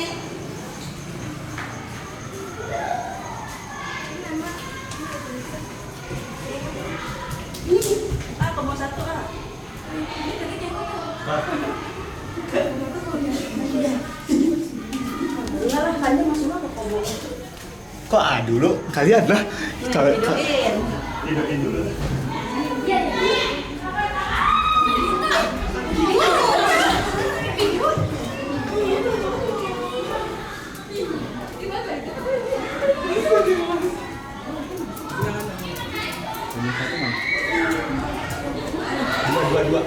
nih. Kamu satu Kok dulu kalian lah kalau videoin dulu. Dua.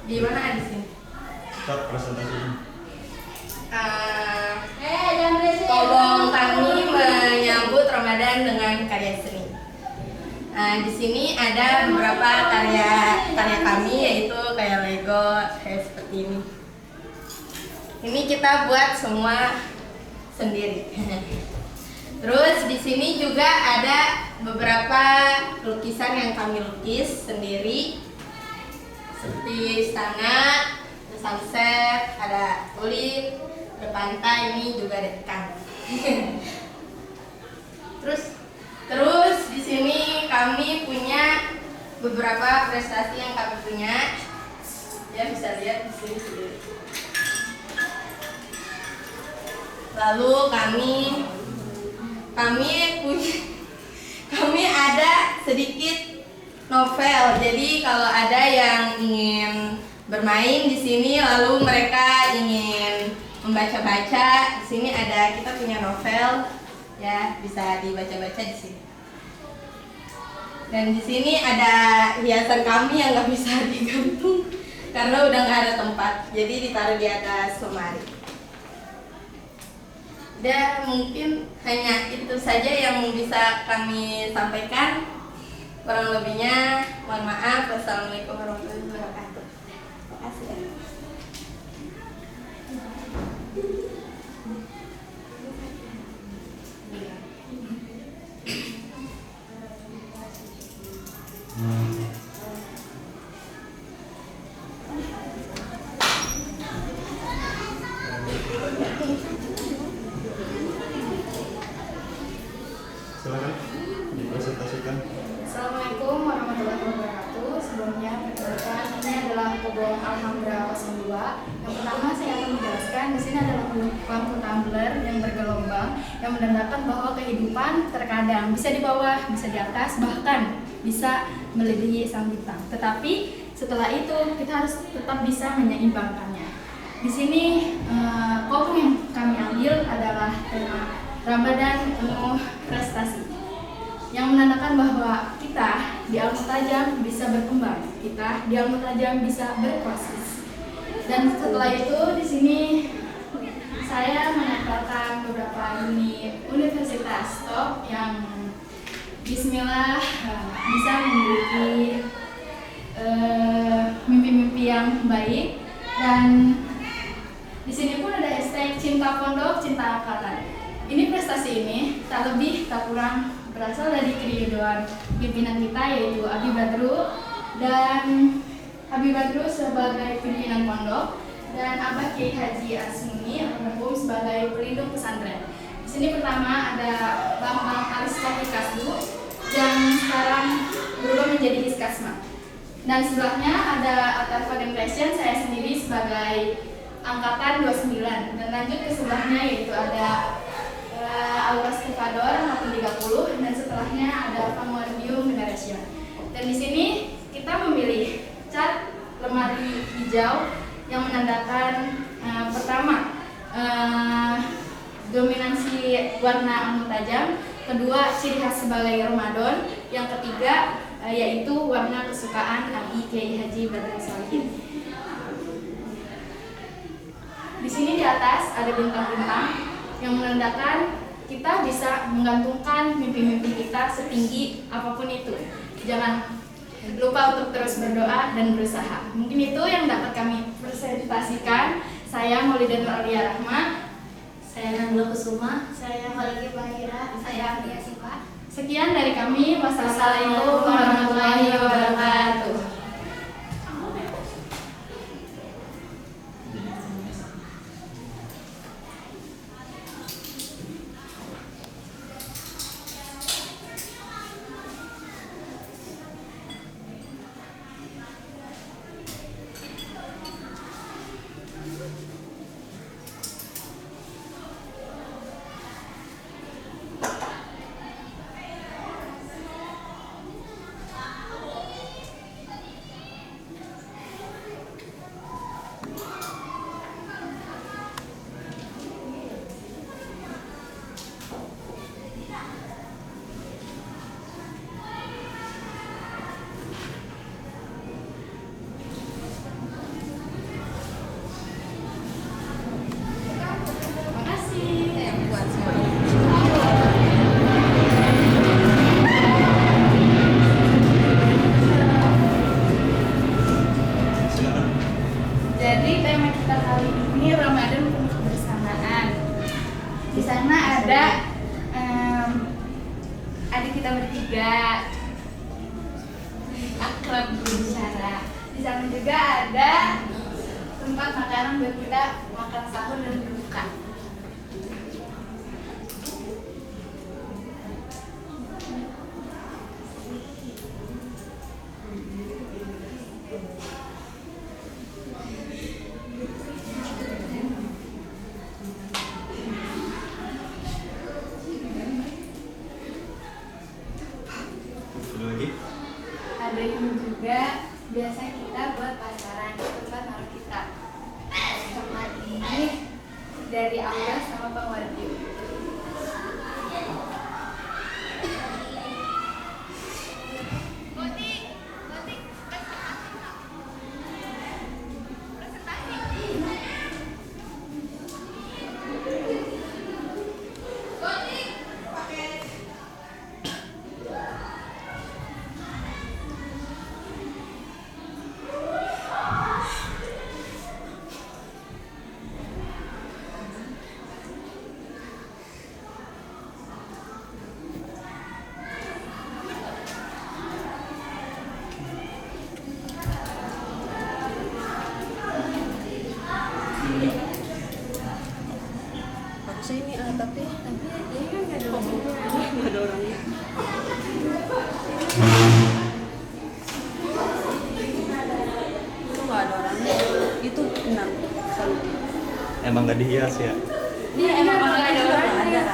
Di mana di sini? Stop presentasi. Kobong kami menyambut Ramadan dengan karya seni. Di sini ada beberapa karya kami, yaitu kayak Lego, kayak seperti ini. Ini kita buat semua sendiri. Terus di sini juga ada beberapa lukisan yang kami lukis sendiri, seperti istana, ada sunset, ada tulip, ada pantai, ini juga ada ikan. Terus di sini kami punya beberapa prestasi yang kami punya. Ya, bisa lihat di sini sendiri. Lalu kami ada sedikit novel. Jadi kalau ada yang ingin bermain di sini lalu mereka ingin membaca-baca, di sini kita punya novel, ya, bisa dibaca-baca di sini. Dan di sini ada hiasan kami yang nggak bisa digantung karena udah nggak ada tempat, jadi ditaruh di atas lemari. Dan mungkin hanya itu saja yang bisa kami sampaikan. Kurang lebihnya mohon maaf. Wassalamualaikum warahmatullahi wabarakatuh. Terima kasih. Silakan dipresentasikan. Assalamualaikum warahmatullahi wabarakatuh. Sebelumnya perkenalkan, ini adalah Kobong Alhambra 02. Yang pertama saya akan menjelaskan, di sini adalah lampu tumbler yang bergelombang yang menandakan bahwa kehidupan terkadang bisa di bawah, bisa di atas, bahkan bisa melebihi sang bintang. Tetapi setelah itu kita harus tetap bisa menyeimbangkannya. Di sini kobong yang kami ambil adalah tema Ramadan penuh prestasi, yang menandakan bahwa kita di Al-Mutajam bisa berkembang, kita di Al-Mutajam bisa berproses. Dan setelah itu di sini saya menempelkan beberapa unit universitas top yang bismillah bisa memiliki mimpi-mimpi yang baik. Dan di sini pun ada hashtag cinta pondok, cinta angkatan. Ini prestasi ini tak lebih tak kurang berasal dari keriduan pimpinan kita, yaitu Abi Badru sebagai pimpinan pondok dan Abah Kiai Haji Asmuni Almarhum sebagai pelindung pesantren. Di sini pertama ada Bambang Aristoteles Kasdu yang sekarang berubah menjadi Hiskasma. Dan sebelahnya ada Atarfa Generation, saya sendiri sebagai angkatan 29. Dan lanjut ke sebelahnya yaitu ada Aura Stefador maupun 30, dan setelahnya ada Famordium Generation. Dan di sini kita memilih cat lemari hijau menandakan pertama dominansi warna ungu tajam, kedua ciri khas sebagai Ramadan, yang ketiga yaitu warna kesukaan Abi Kiai Haji Badrun Shalihin. Di sini di atas ada bintang-bintang yang menandakan kita bisa menggantungkan mimpi-mimpi kita setinggi apapun itu. Jangan lupa untuk terus berdoa dan berusaha. Mungkin itu yang dapat kami presentasikan. Saya Maulidah Nur Alia Rahma. Saya Nabila Kusuma. Saya Khalidi Bahira. Saya Amelia Siva. Sekian dari kami. Wassalamualaikum warahmatullahi wabarakatuh. Jadi tema kita kali ini Ramadan penuh kebersamaan. Di sana ada adik kita bertiga, akrab berbicara. Di sana juga ada tempat makanan buat kita makan sahur dan berbuka. Ada ini juga biasa kita buat pacaran, tempat naruh kita. Sama ini dari Allah sama Bang Wadi. Saya ini tapi ini kan nggak ada orangnya. Nggak ada orangnya. Itu nggak ada orangnya. Itu 6. Emang nggak dihias ya? Dia emang nggak ada orangnya.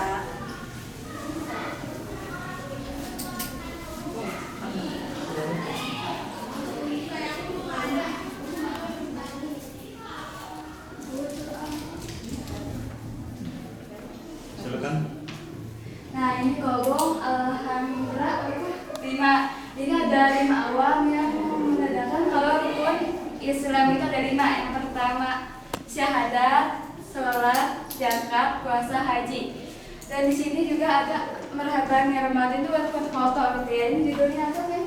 Silakan. Nah ini gobong alhamdulillah ini ada 5 awam yang menandakan kalau rukun Islam itu ada 5. Yang pertama syahadat, sholat, zakat, puasa, haji. Dan di sini juga ada merhaban ya Ramadan itu buat foto gitu ya. Ini judulnya apa kan?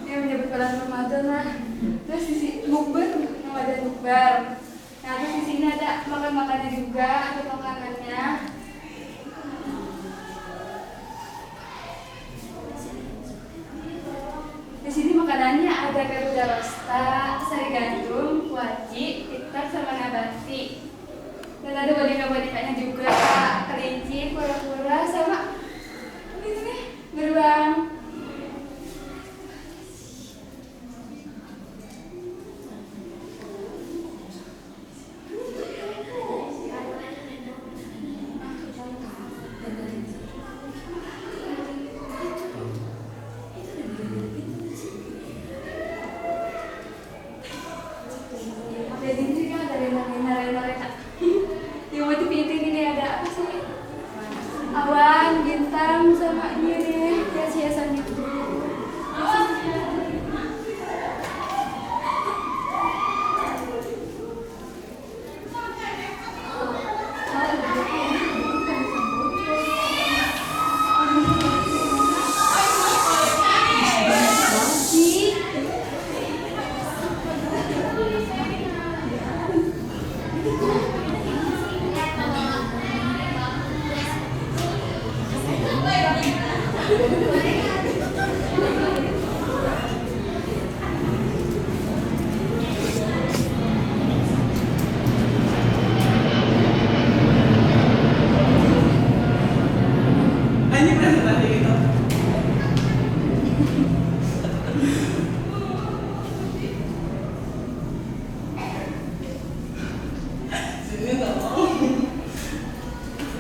Yang menyebut bulan Ramadan lah. Terus di sini bukber, Ramadan bukber. Nah, terus di sini ada makan-makannya juga, ada makanannya. Di sini makanannya ada garuda rosta, sari gandum, kuaci, tikar, sama nabati. Dan ada boneka-bonekanya juga, kelinci, kura-kura, sama ini nih, beruang. Sini nggak mau.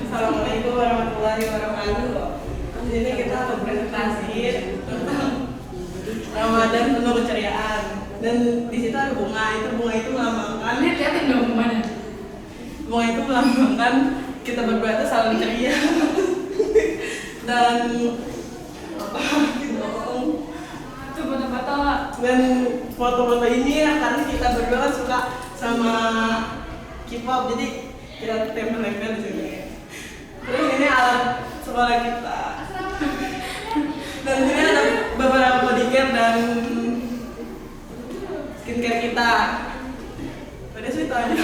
Assalamualaikum warahmatullahi wabarakatuh. Di sini kita berpresentasi tentang Ramadan penuh keceriaan. Dan di situ ada bunga. Bunga itu melambangkan. Lihatin dong mana. Bunga itu melambangkan kita berdua itu selalu ceria. Dan apa gitu. Itu foto-foto. Dan foto-foto ini ya karena kita berdua kan suka sama K-pop, jadi kita tempel-tempel di sini. Terus ini alat sekolah kita. Dan di sini ada beberapa bodycare dan skincare kita. Udah sih itu aja.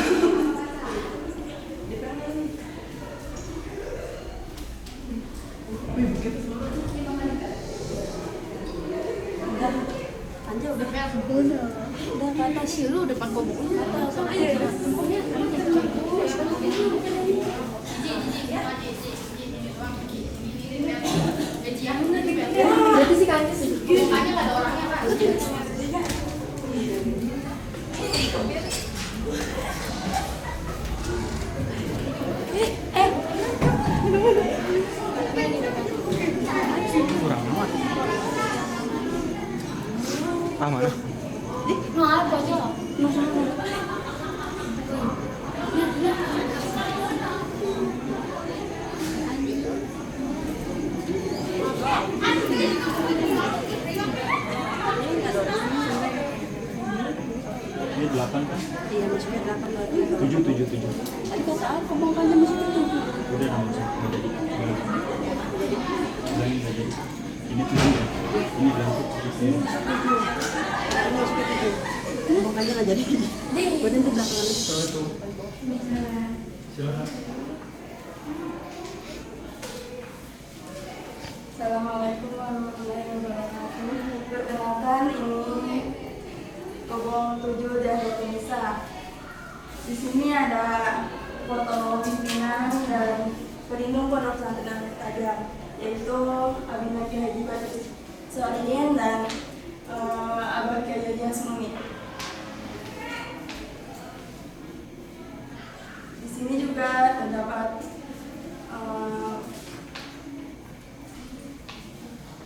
Wih, begitu semua. Anja udah kata sih lu depan kobok kata sama Jadi sih kan sih. Makanya nggak ada orangnya Pak. Kurang amat. Ah, mana? Nah, apa aja lah. Ini 8 kan? Iya, masuknya 8 lagi. 7. Tadi kata aku bongkarnya masuk itu. Udah nggak masuk, nggak jadi. Udah nggak jadi. Ini 7 ya? Ini berarti 7. Bongkarnya nggak jadi. Badan di belakang lagi. Silakan. Assalamualaikum warahmatullahi wabarakatuh. Perkenalkan, ini Kobong 7 Jahilatul Nisa. Di sini ada foto pimpinan dan pelindung pondok pesantren Al-Tajam, yaitu Abina Kiai Haji Badrus Solihin dan Abah Kiai Haji Hasmumi. Di sini juga terdapat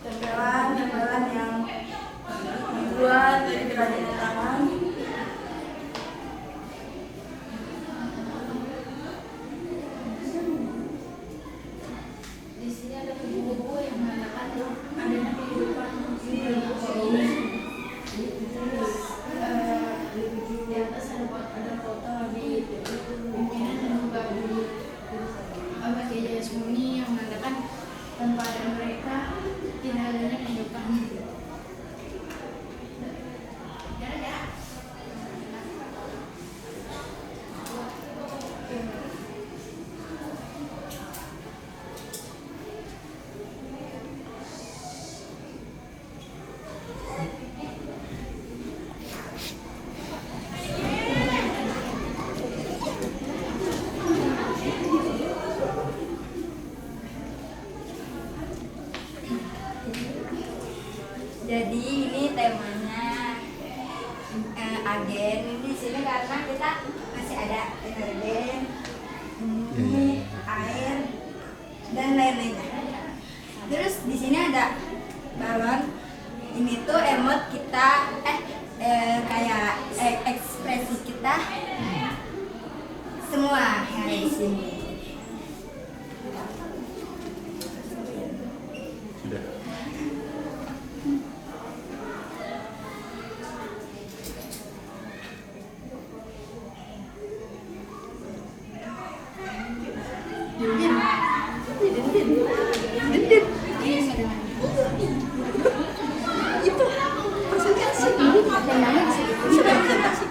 tempelan yang dibuat dari kerajinan tangan. Di sini ada buku-buku yang menandakan Adanya kehidupan di buku ini. di atas ada foto di pimpinan dan juga Abah Kiai Hasmuni yang menandakan tanpa ada mereka tidak adanya kehidupan. Jadi ini temanya agen di sini karena kita masih ada deterjen, air dan lain-lainnya. Terus di sini ada balon. Ini tuh emot kita kayak ekspresi kita semua yang ada di sini. Sudah. Itu presentasi. Dan nama di situ sudah presentasi.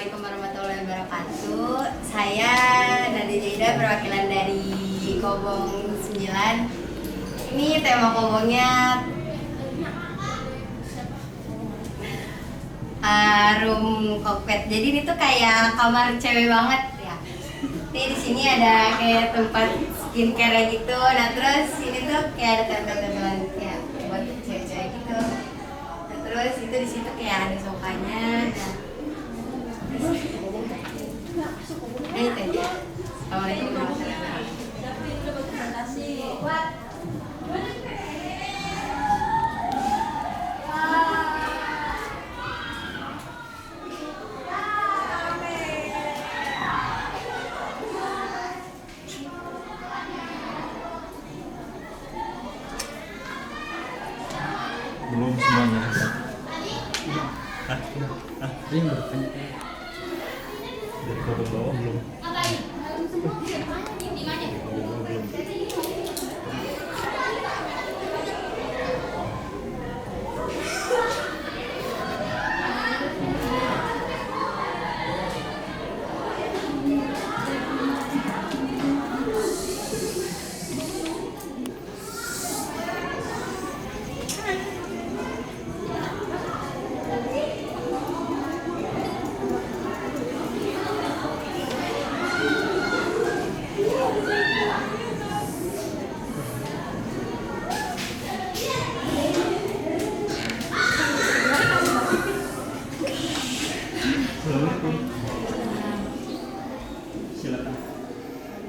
Assalamualaikum warahmatullahi wabarakatuh. Saya Nadia Jaida, perwakilan dari Kobong 9. Ini tema Kobongnya room kokpet. Jadi ini tuh kayak kamar cewek banget ya. Jadi di sini ada kayak tempat skincare gitu. Nah terus ini tuh kayak ada tempel-tempelan kayak buat cewek-cewek gitu. Nah terus itu di situ kayak ada sofanya. Nah itu aja. Assalamualaikum warahmatullahi wabarakatuh. Belum semuanya. Ini bertanya. Dari kode bawah belum.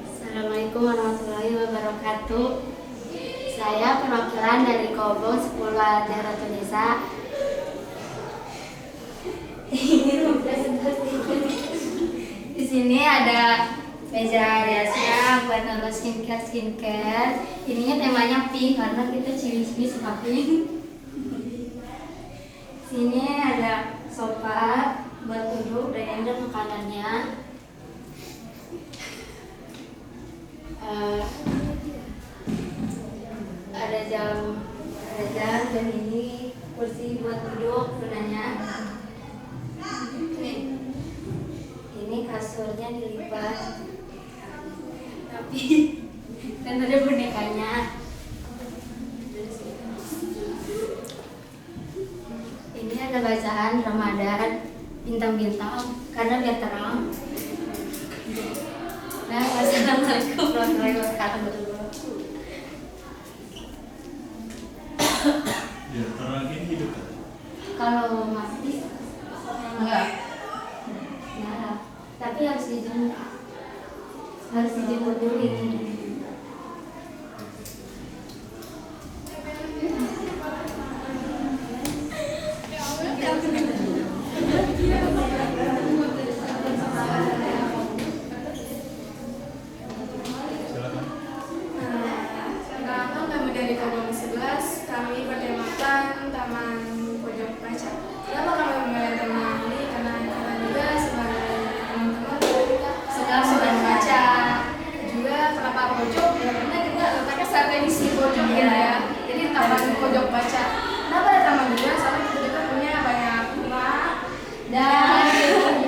Assalamualaikum warahmatullahi wabarakatuh. Saya perwakilan dari Kobong 10 Ratu Desa. Di sini ada meja riasnya buat naruh skincare. Ininya temanya pink karena kita ciwi-ciwi suka pink. Sini ada sofa buat duduk dan ada makanannya. Ada jam dan ini kursi buat duduk gunanya. Ini kasurnya dilipat, tapi dan ada bonekanya. Ini ada bacaan Ramadan bintang-bintang karena biar terang. Nah, wassalamualaikum warahmatullahi wabarakatuh. Biar terang ini hidup. Kalau mati Enggak. ya, tapi harus dijemur dulu ini. Perkenalkan kami dari Kobong 11, kami bertemakan Taman Pojok Baca. Kenapa kami memilih tema ini? Karena juga sebagai teman-teman kita suka membaca. Juga kenapa pojok? Ya karena kita letaknya strategis di pojok ya. Jadi Taman Pojok Baca. Kenapa ada taman juga? Soalnya kita juga punya banyak rumah dan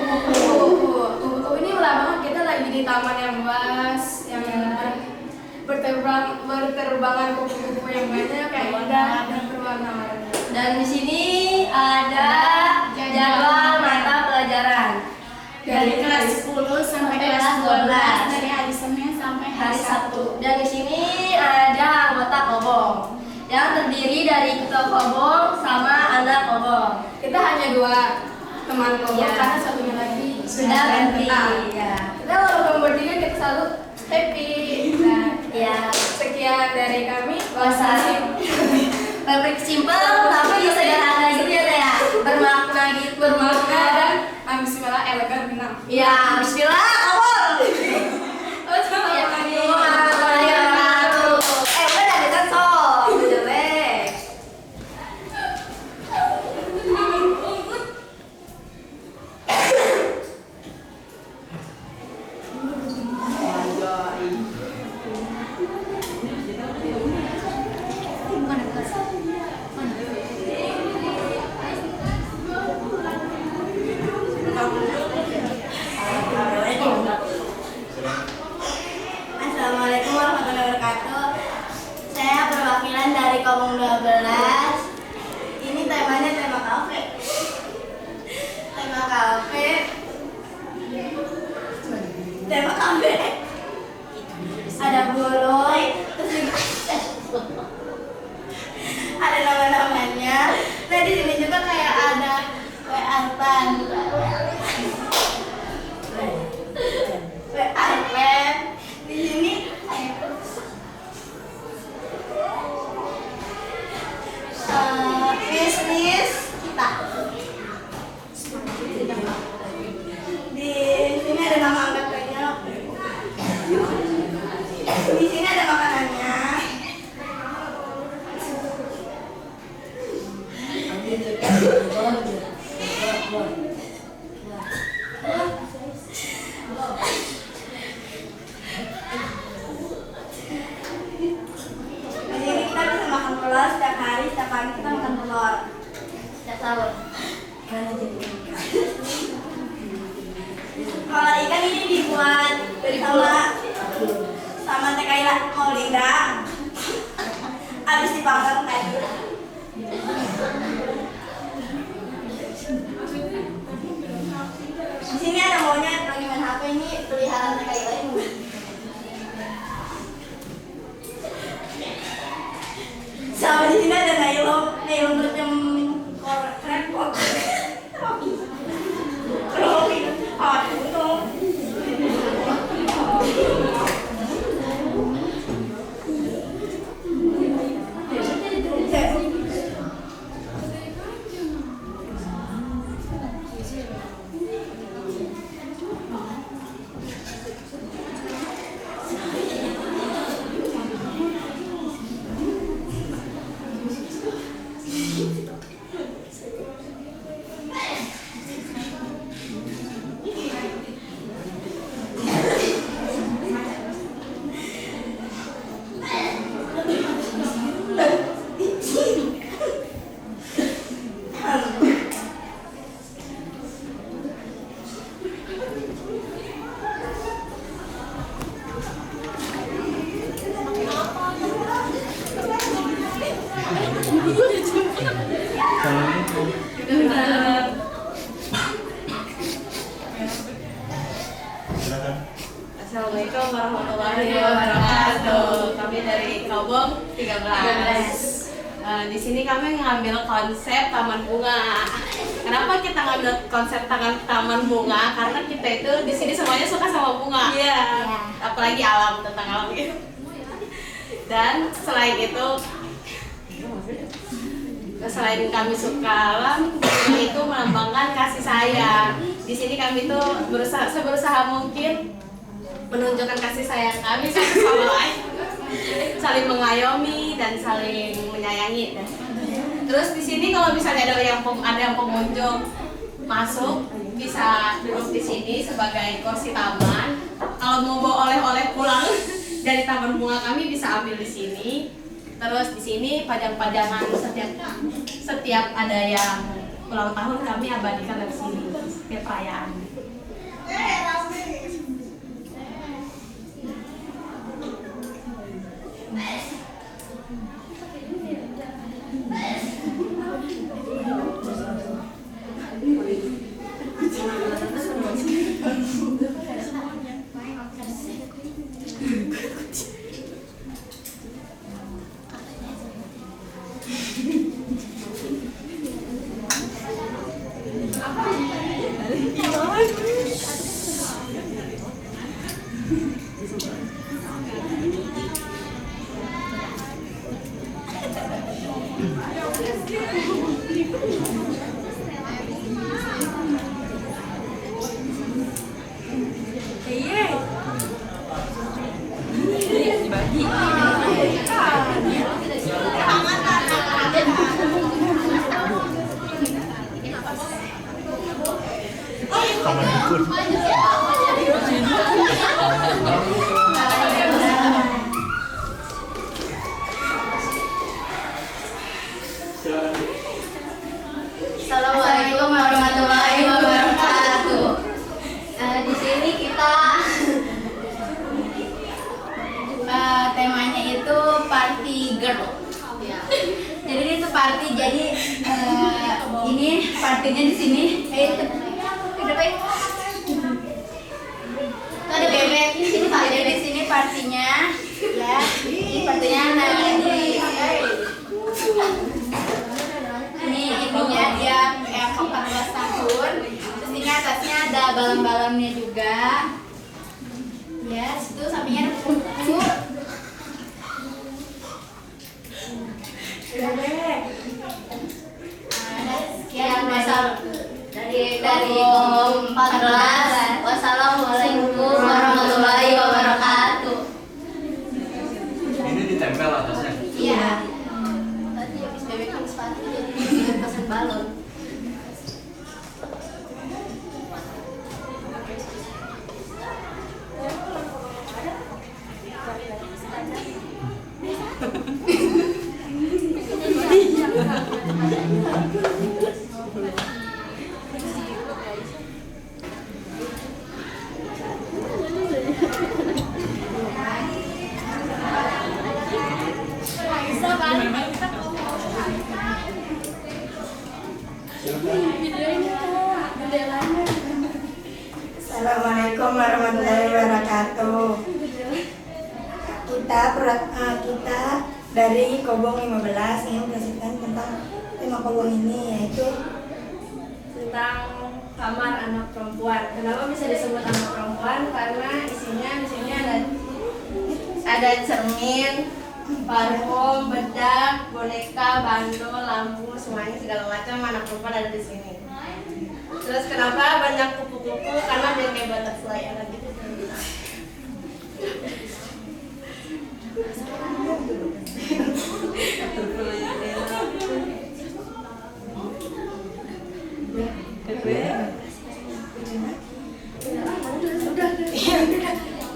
buku-buku ini ulah banget. Kita lagi di taman yang luas, yang berterbangan kupu-kupu yang banyak kayak indah dan berwarna-warni. Dan di sini ada jadwal mata pelajaran Dari kelas 10 sampai kelas 12, dari hari Senin sampai hari Sabtu. Dan di sini ada anggota Kobong yang terdiri dari ketua Kobong sama anak Kobong. Kita hanya 2 teman Kobong Ya. karena satunya lagi Sudah ganti. Ya. Kita walaupun bertiga kita selalu happy. Nah, Ya, sekian dari kami. Wassalamualaikum. pabrik simpel tapi sederhana gitu ya, bermakna gitu. Bermakna dan bismillah elegan benar. Ya, bismillah, awal. Wassalamualaikum. Udah ada sensor, jelek. tema comeback. Ada bolong, terus juga ada nama-namanya. Nah di sini juga kayak ada Arpan, Arpan. Di sini bisnis kita. Di sini ada nama angkatannya. Di sini ada makanannya. Di sini kita bisa makan telur setiap hari, setiap pagi kita makan telur. Setiap sahur. Kalau ikan ini dibuat sama Teh Kaila Maulinda. Habis dipanggang tadi. Di sini ada monyet lagi main HP, ini peliharaan Teh Kaila ini. Sama di sini ada nylon berjam repot. Assalamualaikum warahmatullahi wabarakatuh. Kami dari Kaubong 13. Di sini kami ngambil konsep taman bunga. Kenapa kita ngambil konsep taman bunga? Karena kita itu di sini semuanya suka sama bunga. Iya. Apalagi alam, tentang alam gitu. Dan selain itu, selain kami suka alam, bunga itu melambangkan kasih sayang. Di sini kami tuh berusaha mungkin menunjukkan kasih sayang kami satu sama lain, saling mengayomi dan saling menyayangi. Terus di sini kalau misalnya ada yang pengunjung masuk, bisa duduk di sini sebagai kursi taman. Kalau mau bawa oleh-oleh pulang dari taman bunga kami bisa ambil di sini. Terus di sini pajang-pajangan setiap ada yang ulang tahun kami abadikan di sini setiap perayaan. Taman dukun. Assalamualaikum warahmatullahi wabarakatuh. Di sini kita temanya itu party girl. Jadi itu party, jadi ini partinya di sini. Ada partinya ya. Ini partinya ini ininya dia yang 14 tahun. Terus ini atasnya ada balon-balonnya juga. Ya, situ sampingnya ada kuku. Sekian dari Om 14. Wassalamualaikum warahmatullahi wabarakatuh. Ini ditempel atasnya. Iya. Tadi habis bebekan sepatu jadi pasang balon. Assalamualaikum warahmatullahi wabarakatuh. Kita dari Kobong 15 ingin menjelaskan tentang tema Kobong ini, yaitu Tentang kamar anak perempuan. Kenapa bisa disebut anak perempuan? Karena isinya di sini ada cermin, parfum, bedak, boneka, bandul, lampu, semuanya segala macam anak perempuan ada di sini. Terus kenapa banyak kupu-kupu? Karena biar kayak butterfly ada gitu.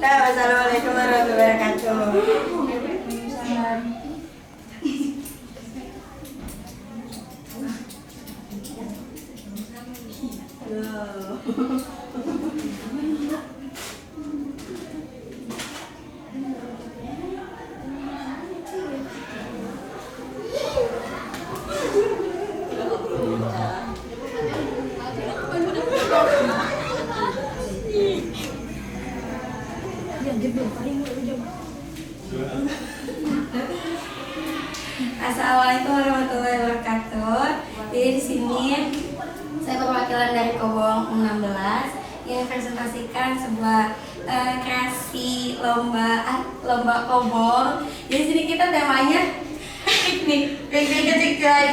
Wassalamualaikum warahmatullahi wabarakatuh. Assalamualaikum warahmatullahi wabarakatuh. Jadi di sini saya perwakilan dari Kobong 16 yang presentasikan sebuah kreasi lomba Kobong. Jadi di sini kita temanya piknik kecil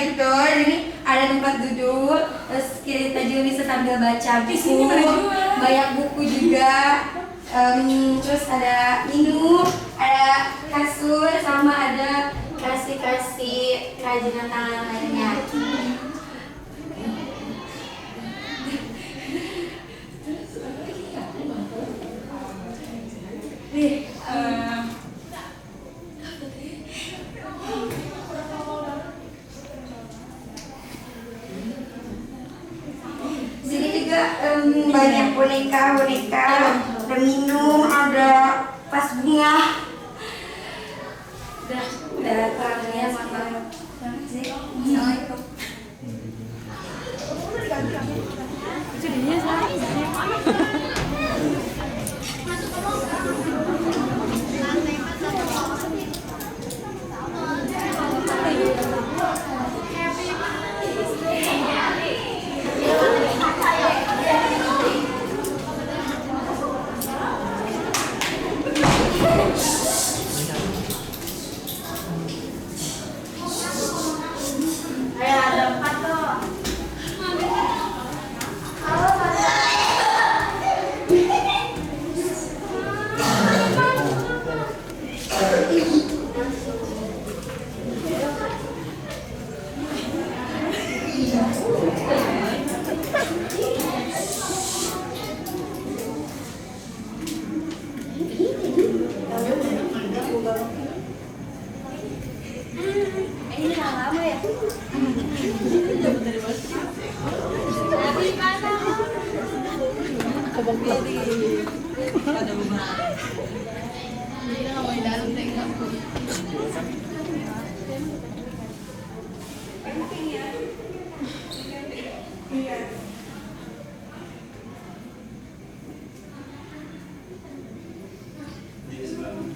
gitu. Ini ada tempat duduk, terus kita juga bisa sambil baca buku, banyak buku juga. Terus ada minum, ada kasur, sama ada kasih kerajinan tangan lainnya. Sini juga banyak boneka, ada minum, ada vas bunga. Udah terangnya sama Assalamualaikum. Di sebelah.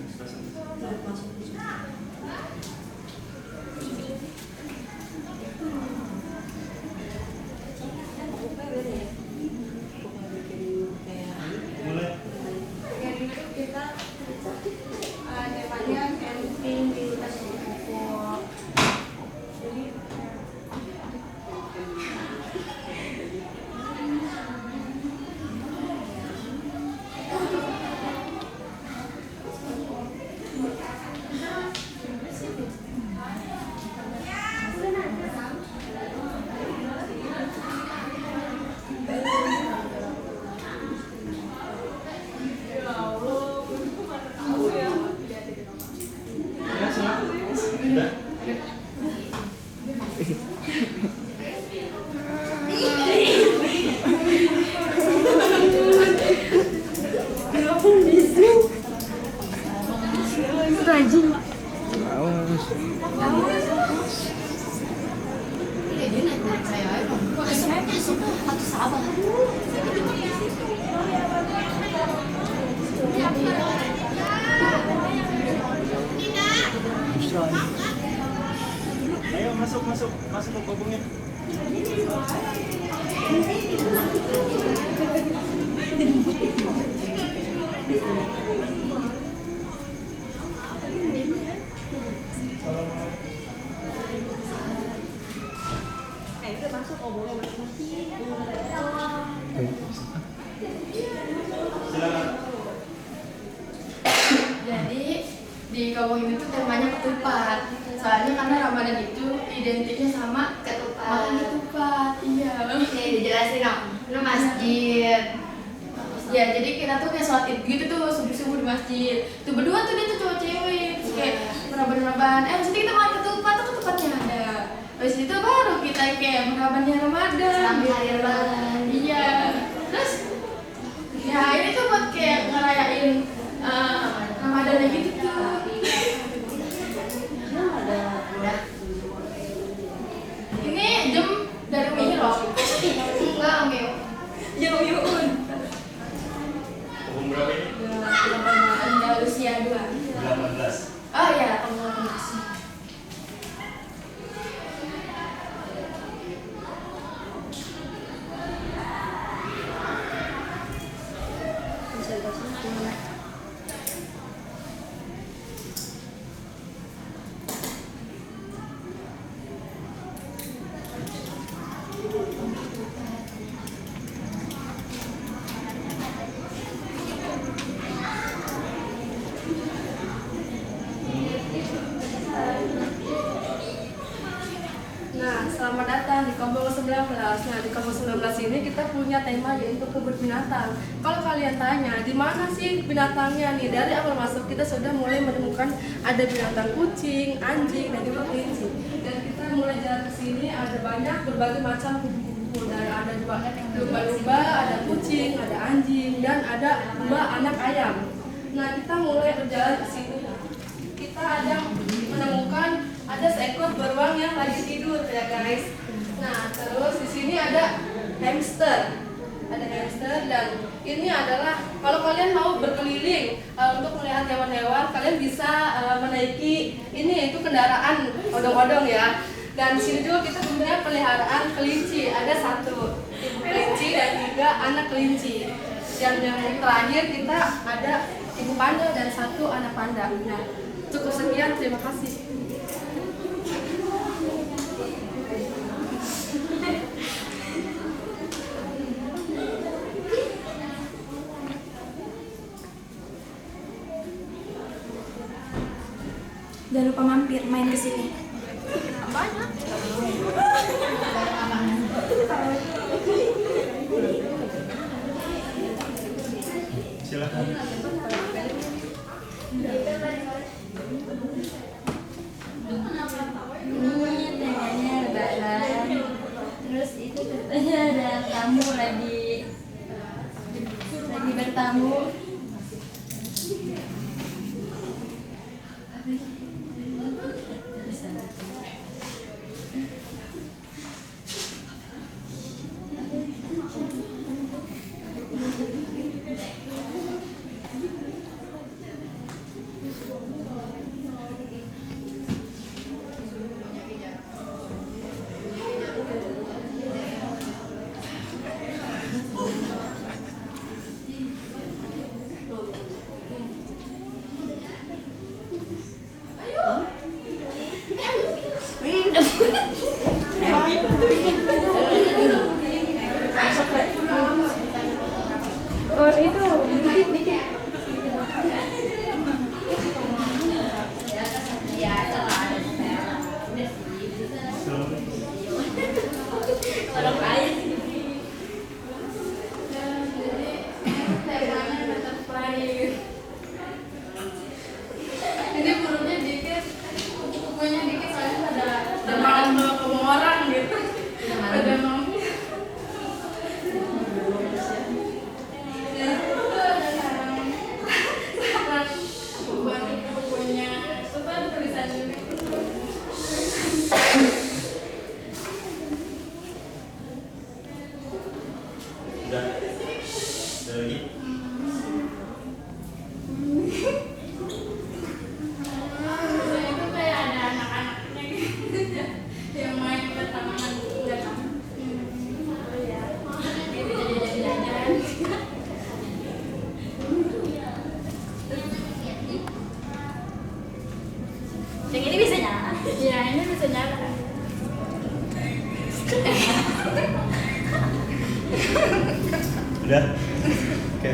Kobong ini tuh temanya ketupat. Soalnya karena Ramadan itu identiknya sama Ketupat. makan ketupat. Iya. Nih dijelasin dong. Lu masjid. Ya jadi kita tuh kayak sholat id gitu tuh subuh-subuh di masjid. Tuh berdua tuh dia tuh cowok cewek. Terus kayak meraban-meraban. Maksudnya kita makan ketupat tuh ketupatnya ada. Habis itu baru kita kayak merabannya Ramadan. Sampai hari Ramadan. Iya. Terus ya ini tuh buat kayak ngerayain Ramadan gitu tuh. Ini jam dari Umi loh. Enggak, Umi. Ya Umi Un. Umur berapa ini? Andalusia 2. 18. Oh iya, umur 18. Nah, selamat datang di Kobong 19. Nah, di Kobong 19 ini kita punya tema yaitu kebun binatang. Kalau kalian tanya, di mana sih binatangnya nih? Dari awal masuk kita sudah mulai menemukan ada binatang kucing, anjing, dan juga kelinci. Dan kita mulai jalan ke sini ada banyak berbagai macam kubu-kubu. Dan ada juga lumba-lumba, ada kucing, ada anjing, dan ada dua anak ayam. Nah, kita mulai berjalan ke sini. Kita ada menemukan ada seekor beruang yang lagi tidur ya guys. Nah terus di sini ada hamster, dan ini adalah kalau kalian mau berkeliling untuk melihat hewan-hewan, kalian bisa menaiki ini yaitu kendaraan odong-odong ya. Dan di sini juga kita punya peliharaan kelinci, ada 1 ibu kelinci dan 3 anak kelinci. Dan yang terakhir kita ada ibu panda dan 1 anak panda. Nah cukup sekian, terima kasih. Jangan lupa mampir main ke sini. Silakan. Ini temanya lebaran. Terus itu katanya ada tamu lagi bertamu. Oh itu dikit. Jadi burungnya dikit, kukunya dikit soalnya ada malam sama orang gitu. Ada mau. Ya itu ada sarang kukunya. Itu ada tulisannya. Udah. Udah lagi. Itu kayak ada anak-anaknya gitu yang main ke taman belakang. Oh ya, gitu jajan-jajan. Yang ini bisa nyala. Ya ini bisa nyala. Udah. Oke.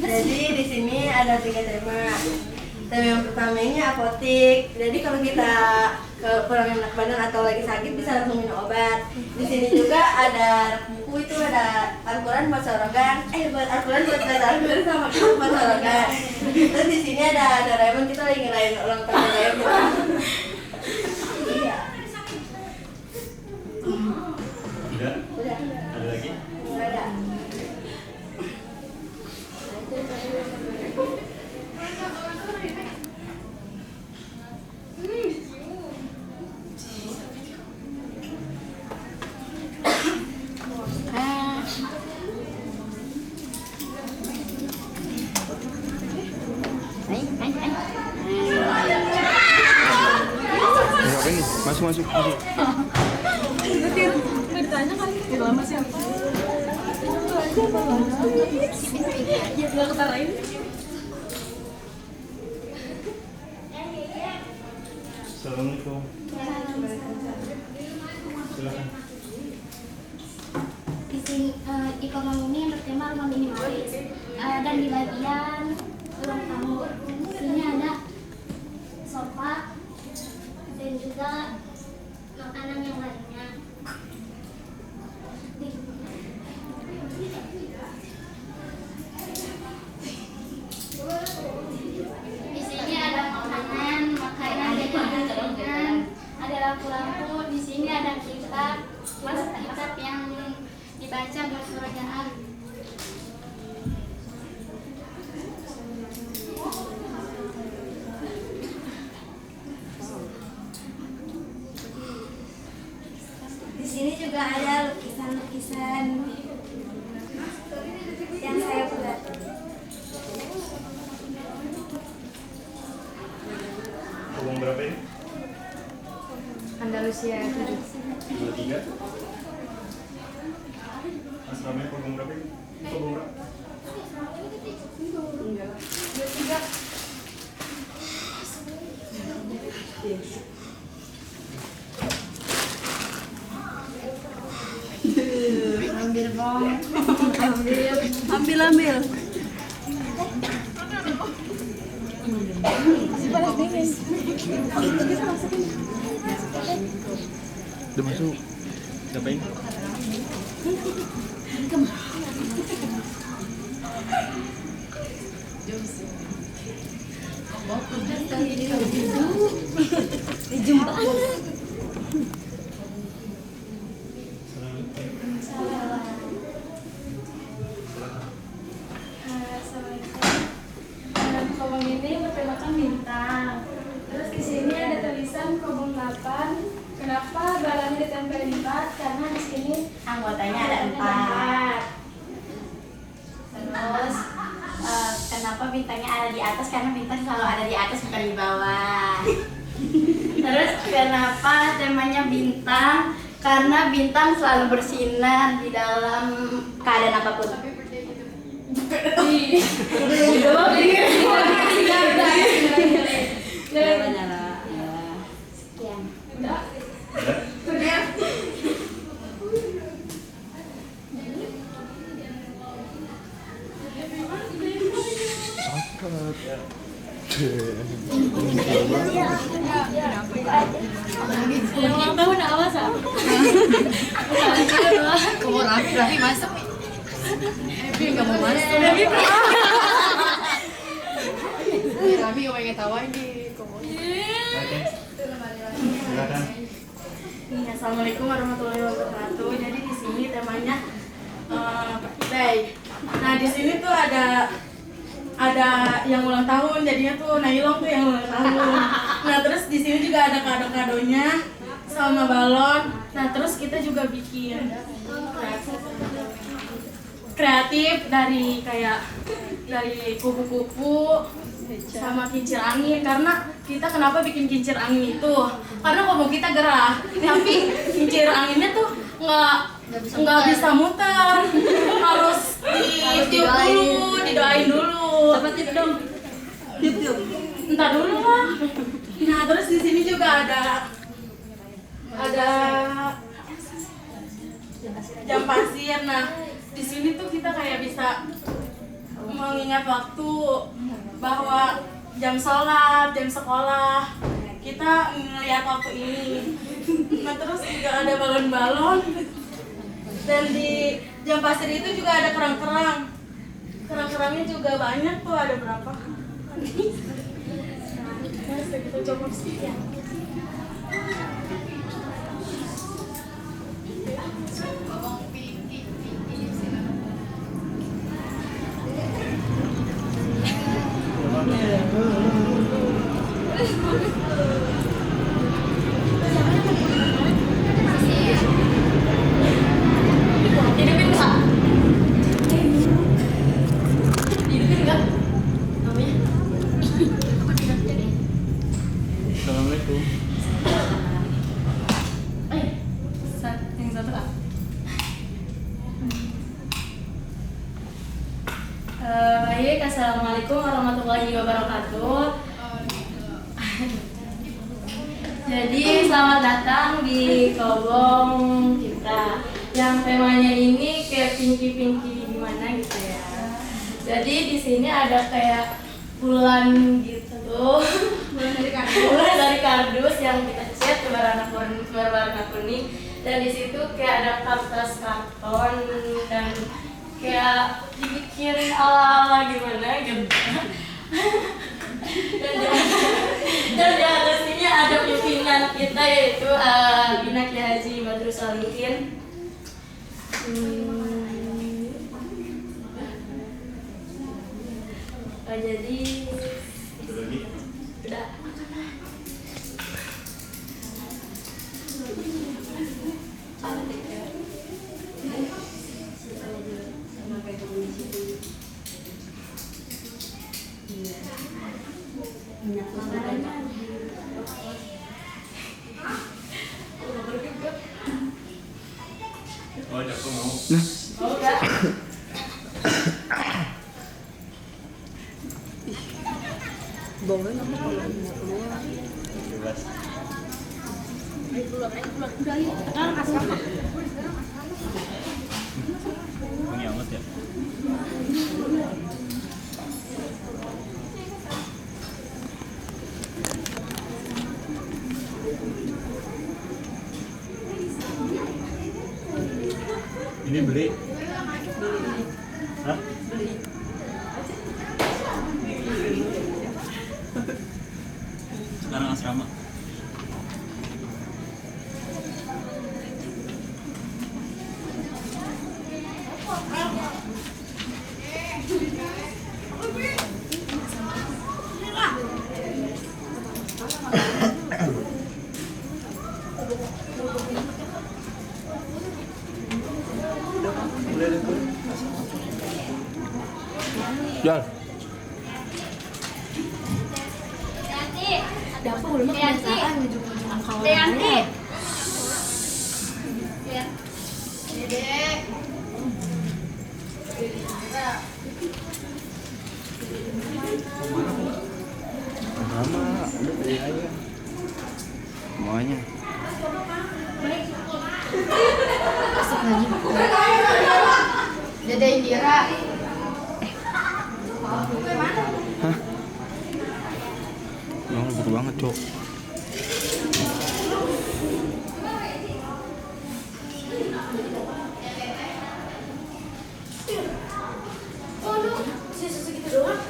Jadi di sini ada 3 tema. Tema yang pertama ini apotik. Jadi kalau kita kurang enak badan atau lagi sakit bisa langsung minum obat. Di sini juga ada buku, itu ada Al-Quran buat sorogan, buat Al-Quran buat baca Al-Quran sama kitab buat sorogan. Terus di sini ada Doraemon, kita lagi ngerayain ulang tahun Doraemon. Iya. Udah? Udah. Ada lagi? Nggak ada. Apa ini? Masuk. Assalamualaikum. Silakan. Di sini ekonomi ini yang bertema rumah minimalis, dan di bagian ruang tamu di sini ada sofa dan juga makanan yang lainnya. Di sini ada makanan ada makanan, ada lampu-lampu. Di sini ada kitab yang dibaca buat murajaah. Di sini juga ada lukisan-lukisan yang saya buat. Kobong berapa ini? Andalusia 7. 23. Mas namanya kobong berapa ini? Kobong berapa? Ambil. Udah masuk. Siapa ini? Kobong ini bertemakan bintang. Terus di sini ada tulisan kobong 8. Kenapa balanya ditempel 4? Karena di sini Anggotanya ada 4. Terus kenapa bintangnya ada di atas? Karena bintang selalu ada di atas, bukan di bawah. Terus kenapa temanya bintang? Karena bintang selalu bersinar di dalam keadaan apapun. Nyala. Sekian. ulang tahun awas ah. Kamu Raffi masuk. Raffi nggak mau masuk. Raffi nggak pengen tawain di Silakan. Assalamualaikum warahmatullahi wabarakatuh. Jadi di sini temanya birthday. Nah di sini tuh ada yang ulang tahun, jadinya tuh Nailong tuh yang ulang tahun. Nah terus di sini juga ada kado-kadonya sama balon. Nah terus kita juga bikin kreatif dari kupu-kupu, sama kincir angin. Karena kita kenapa bikin kincir angin itu? Karena kobong kita gerah, tapi kincir anginnya tuh nggak bisa muter, harus ditiup dulu, didoain dulu. Apa tip dong? Tiup. Entar dulu lah. Nah terus di sini juga ada jam pasir. Nah di sini tuh kita kayak bisa mengingat waktu bahwa jam sholat, jam sekolah kita melihat waktu ini. Nah terus juga ada balon-balon, dan di jam pasir itu juga ada kerang-kerang. Kerang-kerangnya juga banyak tuh, ada berapa? Kita coba sedikit. Hidupin nggak? Hidupin nggak? Namanya? Assalamualaikum. Yang satu lah. Baik, assalamualaikum warahmatullahi wabarakatuh. Jadi selamat datang di kobong kita. Yang temanya ini kayak pinky gimana gitu ya. Jadi di sini ada kayak bulan gitu. Bulan dari kardus yang kita cat berwarna kuning. Dan di situ kayak ada kertas karton dan kayak dibikin ala-ala gimana gitu. Dan di atasnya ada pimpinan kita yaitu Bina Kiai Haji Badrus Salihin. Jadi udah. Oh, aku mau. Bebas. Wangi amat ya. Ini beli? Hah? Sekarang asrama. Jal. Ada apa belum kebiasaan ujung-ujung angkawal. Ya. Dedek. Sama, udah beli aja. Semuanya. Masuk lagi. Dede Indira. Hah? Emang butuh banget, Cok. Oh, lu sisa segitu doang.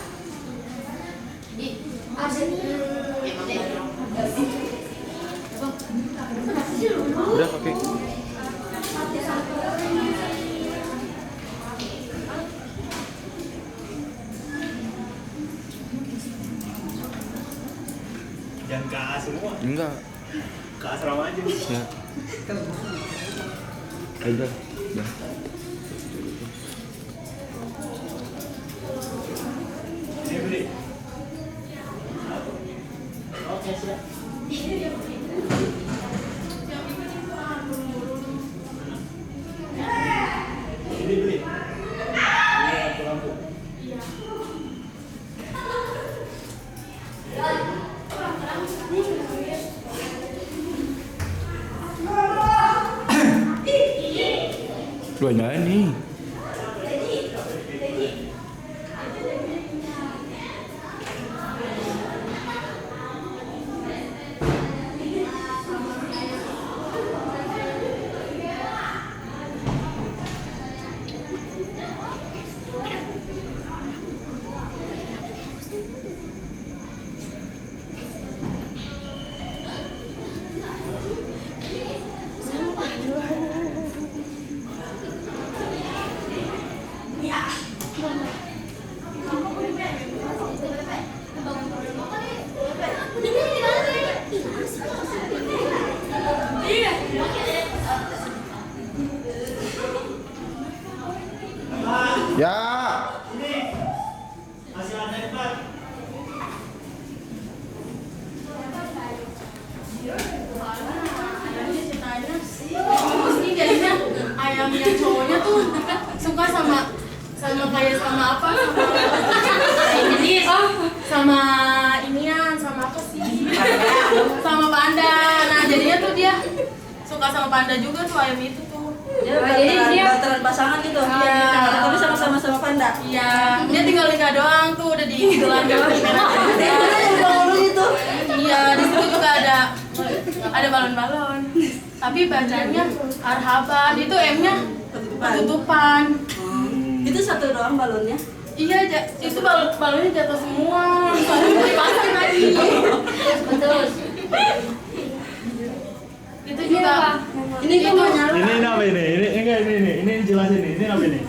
Di arsen. Udah pakai. Jangan ke A semua, Enggak. ke asrama aja. Ya. Udah. Udah. Ini beli. Banyak nih. Ya. Ini jadinya ayamnya cowoknya tuh suka sama kayak sama apa sama inian sama apa sih sama panda. Nah jadinya tuh dia suka sama panda juga tuh ayam itu tuh. Jadi dia bateran pasangan gitu. Iya. Tapi sama-sama sama panda. Iya, dia tinggal nikah doang tuh udah di gelar doang. Itu. Iya, di situ juga ada balon-balon. Tapi bacanya Arhaban, itu M-nya ketutupan. Itu satu doang balonnya. Iya, itu balonnya jatuh semua. Soalnya mau dipasang lagi. Betul. Itu juga. Ini kok mau nyala? Ini apa ini? Ini jelasin nih. Ini apa ini?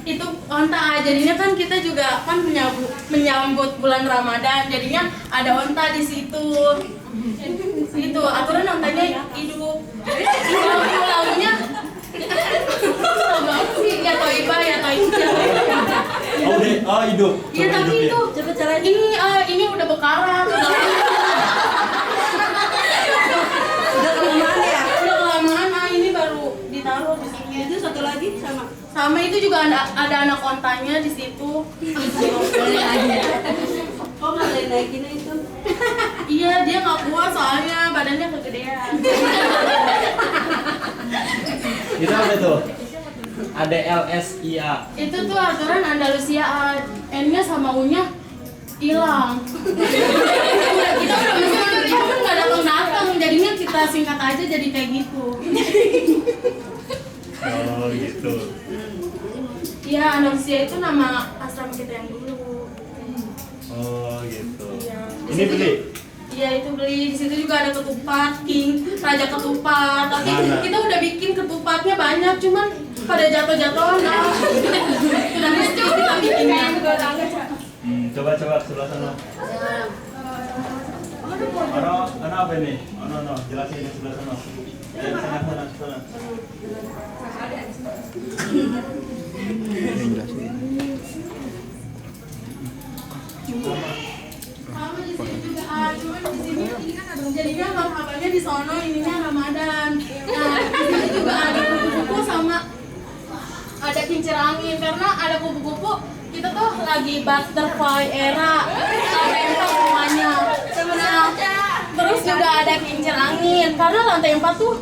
Itu onta, jadinya kan kita juga kan menyambut bulan Ramadan, jadinya ada onta di situ. Itu aturan ontanya hidup. Kalau lagunya ya Toiba ya Toiba. Oh hidup. Iya tapi hidup, itu Coba caranya. ini udah bekarat. Udah kelamaan ya? Udah kelamaan, ini baru ditaruh di sini. Itu satu lagi sama. Sama itu juga ada anak ontanya di situ. Kok nggak naikin itu? Iya, dia nggak kuat soalnya badannya kegedean. Itu apa tuh? Ada LSIA. Itu tuh aturan Andalusia, N-nya sama U-nya hilang. Kita udah mesen, cuman nggak datang, jadinya kita singkat aja jadi kayak gitu. Oh gitu. Iya, Andalusia itu nama asrama kita yang dulu. Oh gitu. Iya. Di Ini situ beli. Iya itu beli. Di situ juga ada ketupat, King, Raja Ketupat. Tapi Mana? kita udah bikin ketupatnya banyak, cuman pada jatuh-jatuhan. Udah mesti kita bikinnya. Coba sebelah sana. Ano apa ini? Ano jelasin di sebelah sana. Sana. Sama di sini juga, cuman di sini jadinya marhabannya di sono, ininya Ramadan. Nah, di sini juga ada kupu-kupu sama ada kincir angin karena ada kupu-kupu. Kita tuh lagi butterfly era, lantai 4 semuanya. Nah, terus juga ada kincir angin karena lantai 4 tuh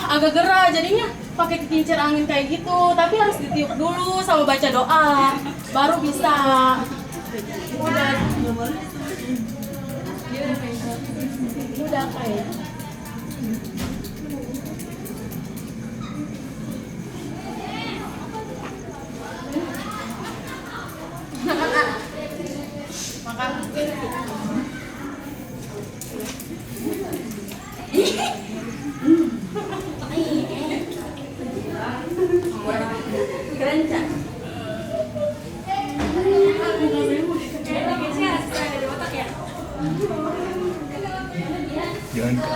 agak gerah, jadinya pakai kincir angin kayak gitu. Tapi harus ditiup dulu sama baca doa, baru bisa. Udah kayak. Makan. Keren Cak? Jangan ke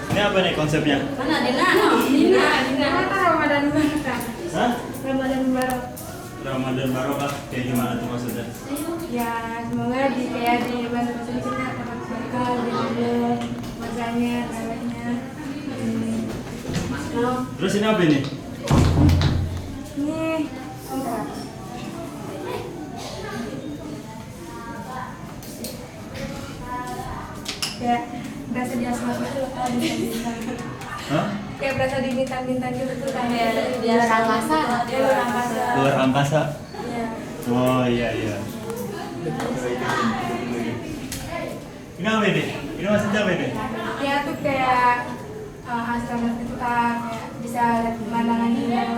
Ini apa nih konsepnya? Mana Dina? Ramadan Barokah. Hah? Ramadan Barokah. Ramadan Barokah kayak gimana tuh maksudnya? Ya semoga kayak di bulan Ramadan kita dapat berkah, lebih masanya, tanahnya. Terus ini apa ini? Ini enggak. Ya, berasa di asmat itu loh kalau bintang-bintang. Hah? Kayak berasa di bintang-bintang gitu tuh kan ya. Di luar angkasa. Di luar angkasa. Luar angkasa. Iya. Oh iya iya. Ini apa ini? Ini maksudnya apa ini? Ya tuh kayak asrama kita kayak bisa lihat pemandangan indah.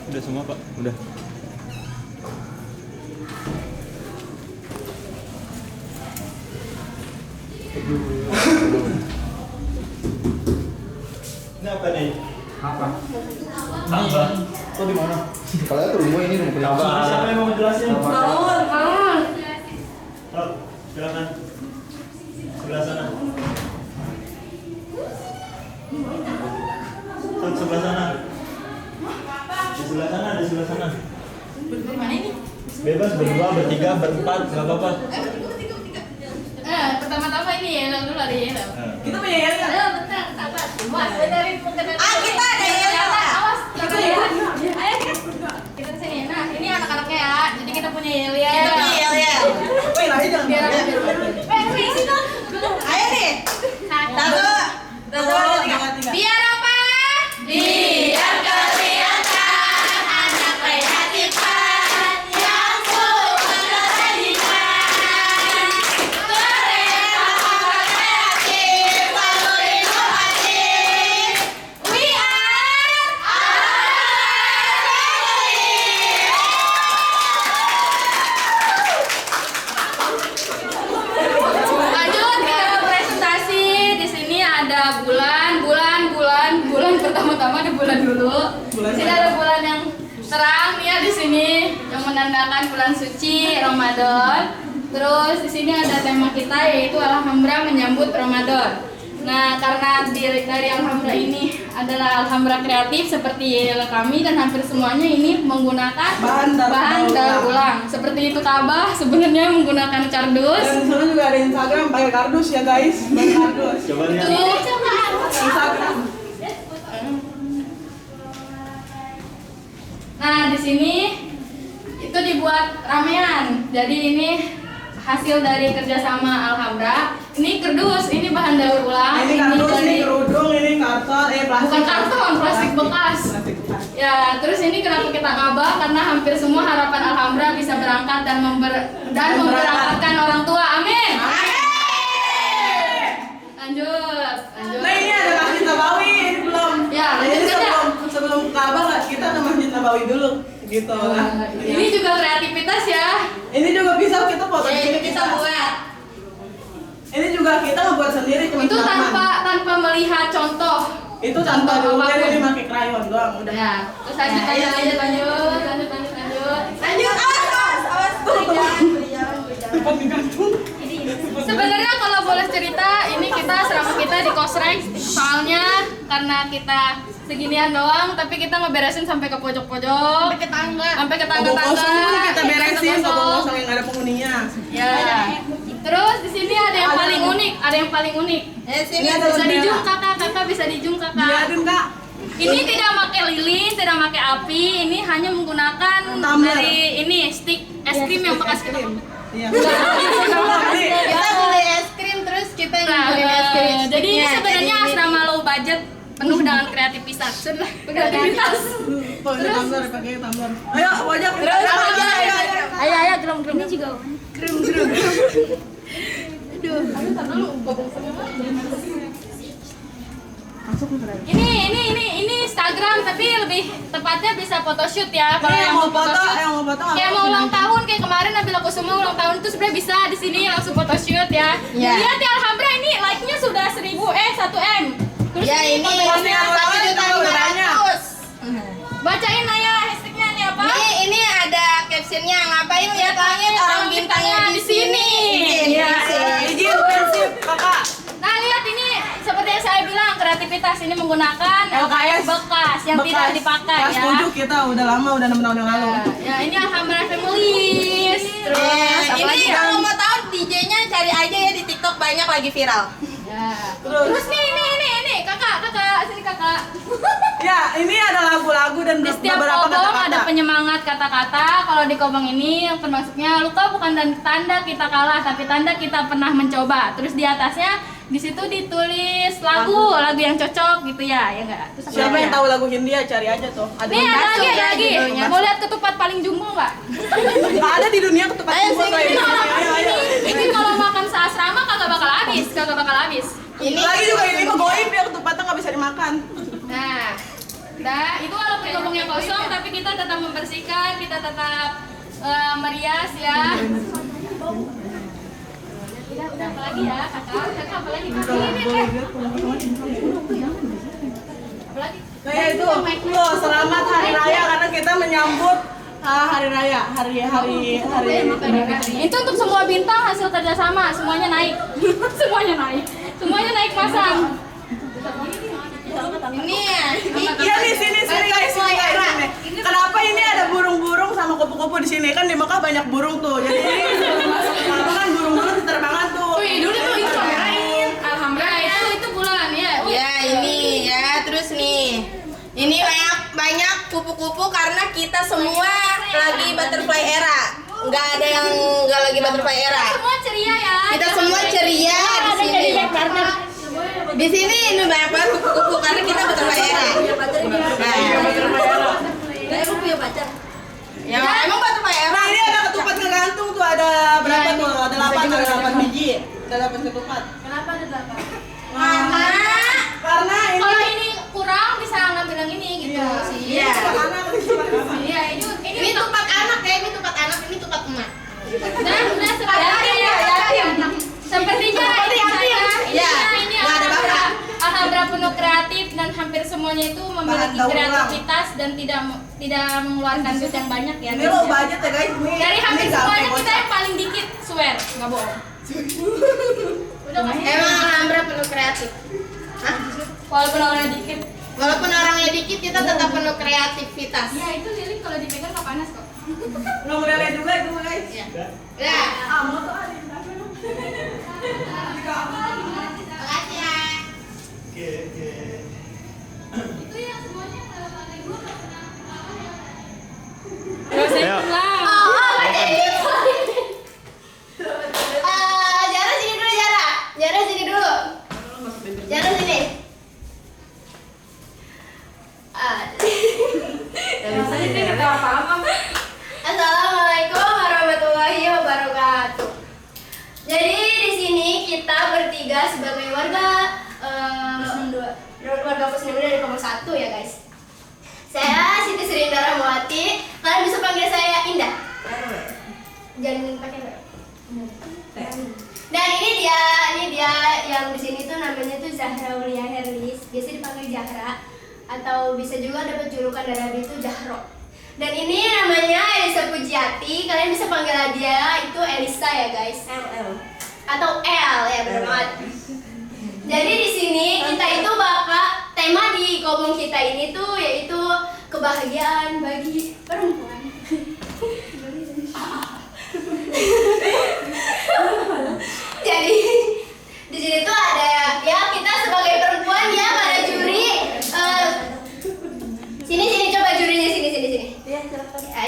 Udah semua Pak? Udah. Ini apa nih? Apa? Apa? Kok di mana? Kalau itu rumah ini rumah Apa? Siapa yang mau menjelasin? Bangun. Oh, silakan. Sebelah sana. Sebelah sana. Di sebelah sana, di sebelah sana. Mana ini? Bebas berdua, bertiga, berempat, nggak apa-apa. Pertama-tama ini yellow dulu, ada yellow. Kita punya yang Ayo, bentar, sabar. Mas, benerin pengenalan. Kita ada yellow. Awas, kita ya. Ayo, kita kesini. Nah, ini anak-anaknya ya. Jadi kita punya yellow. Kita punya yel-yel. Wih, lagi jangan. Biar sini dong. Ayo nih. Satu, dua, tiga. Biar apa? Biar kelihatan anak kreatifan yang suka kerajinan. Kreatif, selalu inovatif. We are Lanjut, kita mau presentasi. Di sini ada bulan pertama-tama ada bulan dulu. Di sini ada bulan yang terang ya di sini yang menandakan bulan suci Ramadan. Terus di sini ada tema kita yaitu Alhambra menyambut Ramadan. Nah, karena dari Alhambra ini adalah Alhambra kreatif seperti kami dan hampir semuanya ini menggunakan bahan daur ulang. Seperti itu Ka'bah sebenarnya menggunakan kardus. Dan di sana juga ada Instagram pakai kardus ya guys, pakai kardus. Coba lihat. Instagram. Nah, di sini itu dibuat ramean. Jadi ini hasil dari kerjasama Alhambra. Ini kardus, ini bahan daur ulang. Ini kardus, dari ini kerudung, ini karton, plastik. bukan karton, plastik bekas. Plastik bekas. Ya, terus ini kenapa kita ngabah? Karena hampir semua harapan Alhambra bisa berangkat dan memberangkatkan orang tua. Amin. Lanjut. Nah, ini ada Masjid Nabawi, ini belum. Ya, Jadi lanjut aja. sebelum Ka'bah nggak, kita ke Masjid Nabawi dulu, gitu lah. Ini juga kreativitas ya. Ini juga bisa kita foto Ya, sendiri ini kita buat. Ini juga kita ngebuat sendiri cuma Itu tanpa melihat contoh. itu tanpa dulu apapun. ini pakai krayon doang udah. Ya, terus lanjut. Awas. Beri jalan. Tempat digantung. Sebenarnya kalau boleh cerita, ini kita asrama kita di Kosrek. Soalnya karena kita seginian doang, tapi kita ngeberesin sampai ke pojok-pojok, sampai ke Kosong tangga-tangga. kita beresin, kosong yang ada penghuninya. Ya. Terus di sini ada yang paling unik, Sini Ini ada Bisa bendera. dijung kakak bisa dijung kakak. Lihatin Kak. Ini tidak pakai lilin, tidak pakai api, ini hanya menggunakan Tumbler. dari ini stick es krim yang bekas kita. Iya. Kita beli es krim terus kita ngumpulin es krim. Jadi ini sticknya. sebenarnya Jadi asrama low budget penuh dengan kreativitas. Kreativitas. Pakai tumbler, pakai tumbler. Ayo, wajah. Terus Ayo gelom. Ini juga. Ini Instagram tapi lebih tepatnya bisa photoshoot ya. Kalau Yang mau foto, photoshoot, yang mau foto. kayak mau ulang tahun kayak kemarin Nabila Kusuma ulang tahun itu sebenarnya bisa di sini langsung photoshoot ya. Ya. Lihat ya Alhambra ini like-nya sudah 1 M. Terus Ya, ini fotonya 1.500.000. Bacain ayo hashtagnya nih apa? Ini ada captionnya, ngapain lihat langit orang bintangnya di sini. Iya. Izin prinsip kakak. Nah lihat ini seperti yang saya bilang kreativitas ini menggunakan LKS bekas yang tidak dipakai Kelas ya. 7 kita udah lama, udah 6 tahun yang lalu. Ya ini Alhamdulillah Families. Terus apa Ini lagi ya? kalau mau tahu DJ-nya cari aja ya di TikTok, banyak lagi viral. Ya. Terus? Terus nih kakak sini kakak. Ya, ini ada lagu-lagu dan Di setiap beberapa kobong ada kata-kata. penyemangat kata-kata. Kalau di kobong ini yang termasuknya luka bukan tanda kita kalah, tapi tanda kita pernah mencoba. Terus di atasnya di situ ditulis lagu yang cocok gitu ya enggak? Terus apa Siapa lagi yang ya? tahu lagu Hindia cari aja tuh. Ada Nih ada lagi, ya ada lagi. judulnya. Mau lihat ketupat paling jumbo nggak? Nggak ada di dunia ketupat Ayo, jumbo kayak Ini gini. kalau Ayo. ini kalau makan seasrama kagak bakal habis. Ini lagi juga ini mah goib ya, ketupatnya nggak bisa dimakan. Nah, itu walaupun kobongnya kosong, tapi kita tetap membersihkan, kita tetap merias ya. Udah apa lagi ya, kakak apa lagi? Apa lagi? Nah ya itu, loh, selamat hari raya karena kita menyambut hari raya, hari. Itu untuk semua bintang hasil kerjasama, semuanya naik, semuanya naik pasang. Ini ya. Iya nih sini guys, sini. Kenapa ini ada burung-burung sama kupu-kupu di sini? Kan di Mekah banyak burung tuh. Jadi kenapa kan burung-burung diterbangan tuh? Wih, dulu tuh itu kamerain. Alhamdulillah itu bulan ya. Ya ini ya, terus nih. Ini banyak kupu-kupu karena kita semua lagi butterfly era. Nggak ada yang nggak lagi butterfly era. Semua ceria ya. Kita semua ceria di sini. Di sini ini banyak banget kupu-kupu karena kita butterfly era. Nah, aku punya pacar. Ya, emang butterfly era. Nah ini ada ketupat ngegantung tuh, ada berapa tuh? Ada 8 biji. Ada 8 ketupat. Kenapa ada 8? Karena ini Kalau ini kurang bisa ngambil yang ini gitu sih. Iya. Iya, Ini tupat anak ya, ini tupat anak, ini tupat emak. Nah, sepertinya Ya, ini nggak ada bapak. Alhamdulillah penuh kreatif dan hampir semuanya itu memiliki daur ulang. kreativitas dan tidak mengeluarkan duit yang banyak ya. ini low budget ya guys. Ini Dari hampir ini semuanya gampang, kita yang paling dikit, swear, nggak bohong. Udah masih. Emang alhamdulillah penuh kreatif. Walaupun orangnya dikit. Walaupun orangnya dikit, kita tetap penuh kreativitas. Ya itu lilin kalau dipegang nggak panas kok. Nggak modalnya juga itu guys. Ya, Mau tuh ada yang tahu. makasih ya. Itu yang semuanya kalau pakai gua nggak pernah kalah ya. Ayo. Jara sini dulu, Jara sini dulu. Jara sini. Assalamualaikum warahmatullahi wabarakatuh. Jadi di sini kita bertiga sebagai warga warga Pusnemi dari Komang 1 ya guys. Saya Siti Sri Indra Rahmawati. Kalian bisa panggil saya Indah. Jangan pakai W. Dan ini dia yang di sini tuh namanya tuh Zahra Aulia Herlis, biasa dipanggil Zahra atau bisa juga dapat julukan dari Abi itu Zahro. Dan ini namanya Elisa Pujiati, kalian bisa panggil dia itu Elisa ya guys. Atau L ya benar banget. Jadi di sini kita itu bakal tema di kobong kita ini tuh yaitu kebahagiaan bagi perempuan. Jadi di sini tuh ada ya kita sebagai perempuan ya pada juri sini coba jurinya sini. Ya,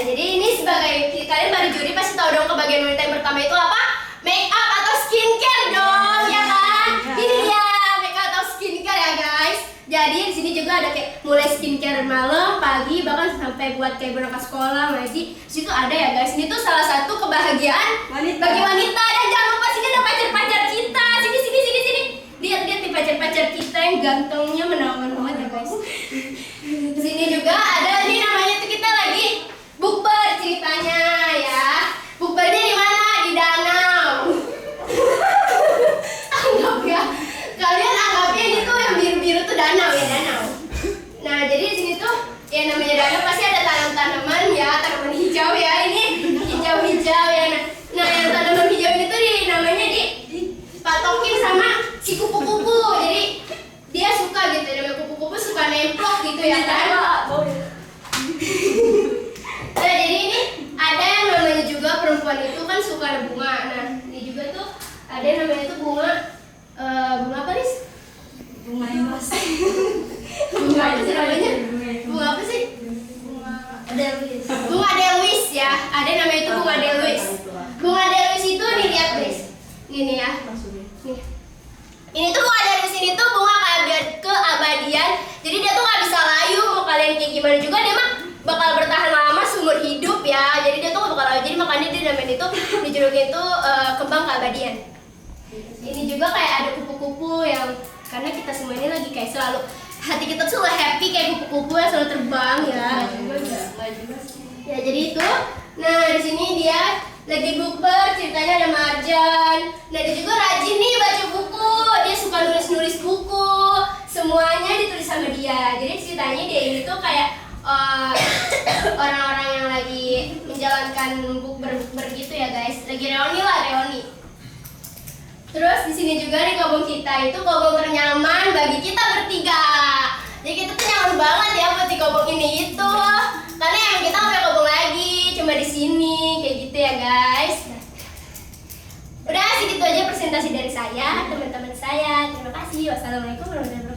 jadi ini sebagai kalian pada juri pasti tahu dong kebahagiaan wanita yang pertama itu apa? Make up atau skincare dong ya kan? Ini dia make up atau skincare ya guys. Jadi di sini juga ada kayak mulai skincare malam, pagi, bahkan sampai buat kayak berangkat sekolah, ngaji. Di situ ada ya guys. Ini tuh salah satu kebahagiaan bagi wanita. Dan jangan lupa sini ada pacar-pacar kita. Sini. Lihat nih pacar-pacar kita yang gantengnya menawan banget ya guys. Di sini juga ada nih namanya tuh kita lagi bukber ceritanya ya. Bukbernya di mana? Di danau. Anggap ya. Kalian anggapnya ini tuh yang biru-biru tuh danau ya, danau. Nah, jadi di sini tuh ya namanya danau pasti perempuan itu kan suka ada bunga. Nah, ini juga tuh ada yang namanya itu bunga apa nih? Bunga emas. Bunga apa sih namanya? Bunga apa sih? Bunga Delwis ya. Ada yang namanya itu bunga Delwis. Bunga Delwis itu nih lihat guys. Ini ya. Nih. Ini tuh bunga Delwis ini tuh bunga keabadian. Jadi dia tuh nggak bisa layu, mau kalian kayak gimana juga dia mah bakal bertahan lama seumur hidup ya. Jadi dia tuh nggak bakal layu. Jadi makanya dia namanya itu dijulukin tuh kembang keabadian. Ini juga kayak ada kupu-kupu yang karena kita semua ini lagi kayak selalu hati kita tuh selalu happy kayak kupu-kupu yang selalu terbang ya. Ya jadi itu. Nah di sini dia lagi bukber, ceritanya ada Marjan. Nah dia juga rajin nih baca buku, dia suka nulis buku, semuanya ditulis sama dia. Jadi ceritanya dia ini tuh kayak orang-orang yang lagi menjalankan bukber gitu ya guys. Lagi reuni. Terus di sini juga di kobong kita itu kobong ternyaman bagi kita bertiga. Jadi kita tuh nyaman banget ya buat di kobong ini itu. Karena emang kita nggak punya kobong lagi, cuma di sini kayak gitu ya guys. Udah segitu aja presentasi dari saya, teman-teman saya. Terima kasih. Wassalamualaikum warahmatullahi wabarakatuh.